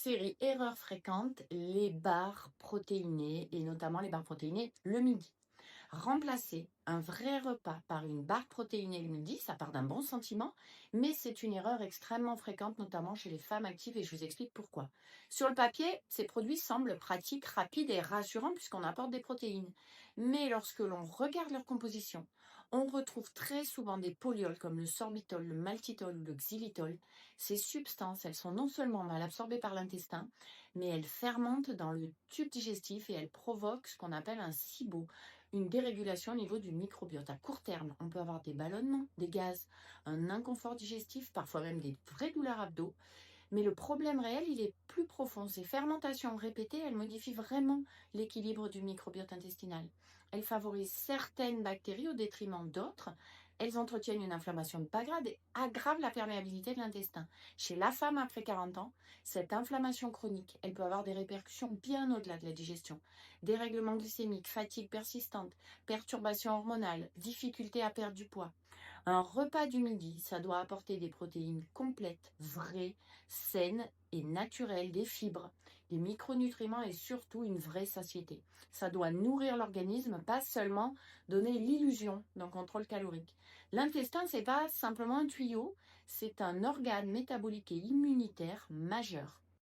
Série erreurs fréquentes, les barres protéinées et notamment les barres protéinées le midi. Remplacer un vrai repas par une barre protéinée le midi, ça part d'un bon sentiment, mais c'est une erreur extrêmement fréquente, notamment chez les femmes actives, et je vous explique pourquoi. Sur le papier, ces produits semblent pratiques, rapides et rassurants puisqu'on apporte des protéines. Mais lorsque l'on regarde leur composition, on retrouve très souvent des polyols comme le sorbitol, le maltitol ou le xylitol. Ces substances, elles sont non seulement mal absorbées par l'intestin, mais elles fermentent dans le tube digestif et elles provoquent ce qu'on appelle un SIBO, une dérégulation au niveau du microbiote. À court terme, on peut avoir des ballonnements, des gaz, un inconfort digestif, parfois même des vraies douleurs abdos. Mais le problème réel, il est plus profond. Ces fermentations répétées, elles modifient vraiment l'équilibre du microbiote intestinal. Elles favorisent certaines bactéries au détriment d'autres. Elles entretiennent une inflammation de bas grade et aggravent la perméabilité de l'intestin. Chez la femme après 40 ans, cette inflammation chronique, elle peut avoir des répercussions bien au-delà de la digestion. Dérèglement glycémique, fatigue persistante, perturbations hormonales, difficulté à perdre du poids. Un repas du midi, ça doit apporter des protéines complètes, vraies, saines et naturelles, des fibres, des micronutriments et surtout une vraie satiété. Ça doit nourrir l'organisme, pas seulement donner l'illusion d'un contrôle calorique. L'intestin, c'est pas simplement un tuyau, c'est un organe métabolique et immunitaire majeur.